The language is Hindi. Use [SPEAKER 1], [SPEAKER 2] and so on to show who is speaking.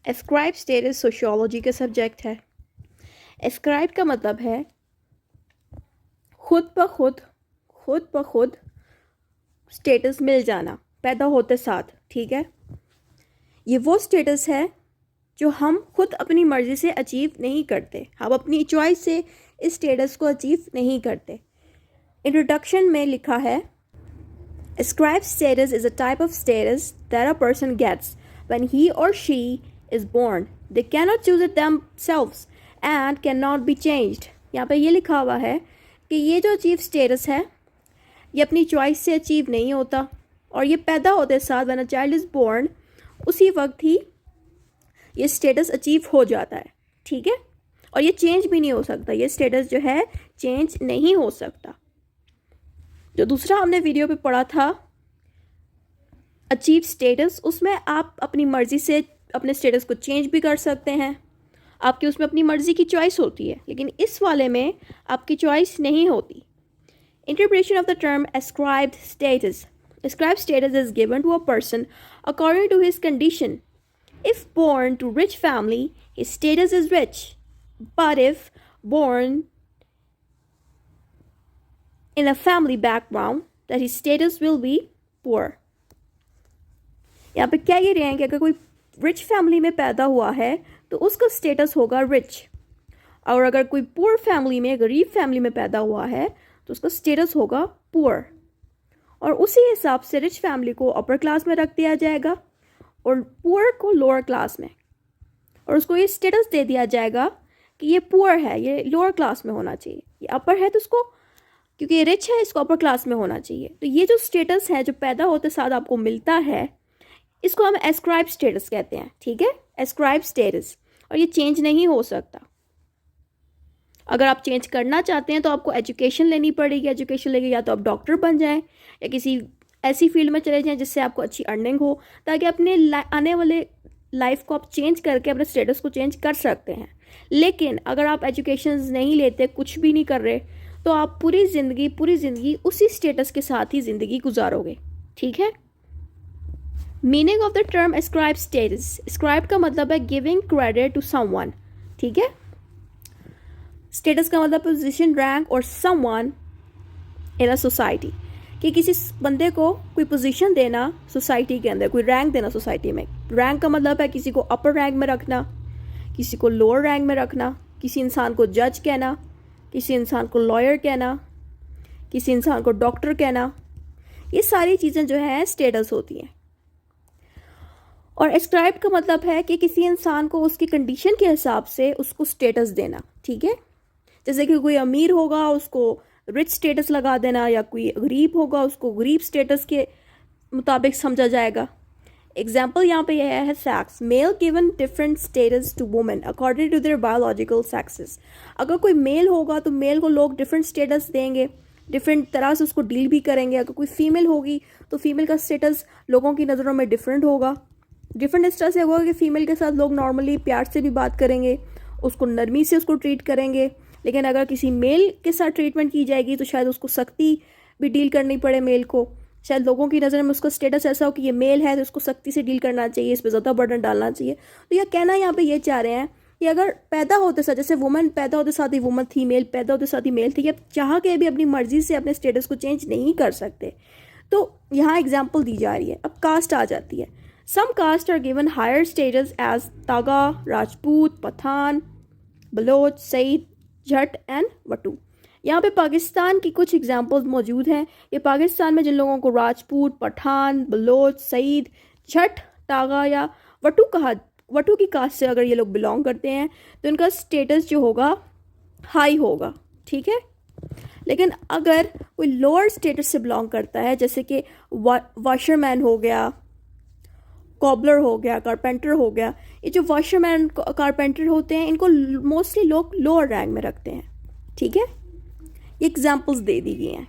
[SPEAKER 1] एस्क्राइब स्टेटस सोशियोलॉजी का सब्जेक्ट है। एस्क्राइब का मतलब है खुद ब खुद स्टेटस मिल जाना पैदा होते साथ। ठीक है, ये वो स्टेटस है जो हम खुद अपनी मर्ज़ी से अचीव नहीं करते, हम अपनी चॉइस से इस स्टेटस को अचीव नहीं करते। इंट्रोडक्शन में लिखा है, ascribed status is a type of status that a person gets when he or she is born. They cannot choose it themselves and cannot be changed. यहाँ पे ये लिखा हुआ है कि ये जो अचीव स्टेटस है ये अपनी चॉइस से अचीव नहीं होता और ये पैदा होते साथ when a child is born उसी वक्त ही ये स्टेटस अचीव हो जाता है। ठीक है, और ये चेंज भी नहीं हो सकता, ये स्टेटस जो है चेंज नहीं हो सकता। जो दूसरा हमने वीडियो पे पढ़ा था अचीव स्टेटस, उसमें आप अपनी मर्ज़ी से अपने स्टेटस को चेंज भी कर सकते हैं, आपकी उसमें अपनी मर्ज़ी की चॉइस होती है, लेकिन इस वाले में आपकी चॉइस नहीं होती। Interpretation of the term ascribed status. Ascribed status is given to a person according to his condition. If born to rich family, his status is rich, but if born in a family background, that his status will be poor. यहाँ पे क्या ये रहे हैं कि अगर कोई रिच फैमिली में पैदा हुआ है तो उसका स्टेटस होगा रिच, और अगर कोई पुअर फैमिली में, गरीब फैमिली में पैदा हुआ है तो उसका स्टेटस होगा पुअर। और उसी हिसाब से रिच फैमिली को अपर क्लास में रख दिया जाएगा और पुअर को लोअर क्लास में, और उसको ये स्टेटस दे दिया जाएगा कि ये पुअर है, ये लोअर क्लास में होना चाहिए, ये अपर है तो उसको, क्योंकि ये रिच है, इसको अपर क्लास में होना चाहिए। तो ये जो स्टेटस है जो पैदा होते साथ आपको मिलता है, इसको हम एस्क्राइब स्टेटस कहते हैं। ठीक है, एस्क्राइब स्टेटस, और ये चेंज नहीं हो सकता। अगर आप चेंज करना चाहते हैं तो आपको एजुकेशन लेनी पड़ेगी, एजुकेशन लेके या तो आप डॉक्टर बन जाएं या किसी ऐसी फील्ड में चले जाएं जिससे आपको अच्छी अर्निंग हो, ताकि अपने आने वाले लाइफ को आप चेंज करके अपने स्टेटस को चेंज कर सकते हैं। लेकिन अगर आप एजुकेशन नहीं लेते, कुछ भी नहीं कर रहे, तो आप पूरी ज़िंदगी उसी स्टेटस के साथ ही ज़िंदगी गुजारोगे। ठीक है, meaning of the term ascribe status. ascribe का मतलब है गिविंग क्रेडिट टू समवन। ठीक है, स्टेटस का मतलब पोजीशन, रैंक और समवन इन अ सोसाइटी, कि किसी बंदे को कोई पोजीशन देना सोसाइटी के अंदर, कोई रैंक देना सोसाइटी में। रैंक का मतलब है किसी को अपर रैंक में रखना, किसी को लोअर रैंक में रखना, किसी इंसान को जज कहना, किसी इंसान को लॉयर कहना, किसी इंसान को डॉक्टर कहना, ये सारी चीज़ें जो है स्टेटस होती हैं। और एस्क्राइब का मतलब है कि किसी इंसान को उसकी कंडीशन के हिसाब से उसको स्टेटस देना। ठीक है, जैसे कि कोई अमीर होगा उसको रिच स्टेटस लगा देना, या कोई गरीब होगा उसको गरीब स्टेटस के मुताबिक समझा जाएगा। एग्जाम्पल यहाँ पे यह है sex, male given different status to women according to their biological sexes. अगर कोई मेल होगा तो मेल को लोग डिफरेंट स्टेटस देंगे, डिफरेंट तरह से उसको डील भी करेंगे। अगर कोई फीमेल होगी तो फीमेल का स्टेटस लोगों की नज़रों में डिफरेंट होगा। डिफरेंट इस तरह से होगा कि फ़ीमेल के साथ लोग नॉर्मली प्यार से भी बात करेंगे, उसको नरमी से उसको ट्रीट करेंगे, लेकिन अगर किसी मेल के साथ ट्रीटमेंट की जाएगी तो शायद उसको सख्ती भी डील करनी पड़े मेल को। शायद लोगों की नज़र में उसका स्टेटस ऐसा हो कि ये मेल है तो उसको सख्ती से डील करना चाहिए, इस पर ज़्यादा बर्डन डालना चाहिए। तो यह कहना यहाँ पे ये चाह रहे हैं कि अगर पैदा होते साथ, जैसे वुमन पैदा होते साथ ही वुमन थी, मेल पैदा होते साथ ही मेल थी, अब चाह के भी अपनी मर्जी से अपने स्टेटस को चेंज नहीं कर सकते। तो यहाँ एग्जाम्पल दी जा रही है। अब कास्ट आ जाती है। Some castes are given higher status as Taga, Rajput, Pathan, Baloch, Said, Jat and Watu. यहाँ पे पाकिस्तान की कुछ एग्जाम्पल्स मौजूद हैं। ये पाकिस्तान में जिन लोगों को राजपूत, पठान, बलोच, सईद, जट, तागा या वटू की कास्ट से अगर ये लोग बिलोंग करते हैं तो इनका स्टेटस जो होगा हाई होगा। ठीक है, लेकिन अगर कोई लोअर स्टेटस से बिलोंग करता है, जैसे कि वॉशरमैन हो गया, कॉबलर हो गया, कारपेंटर हो गया, ये जो वॉशरमैन कारपेंटर होते हैं इनको मोस्टली लोग लोअर रैंक में रखते हैं। ठीक है, ये एग्जाम्पल्स दे दी गई हैं।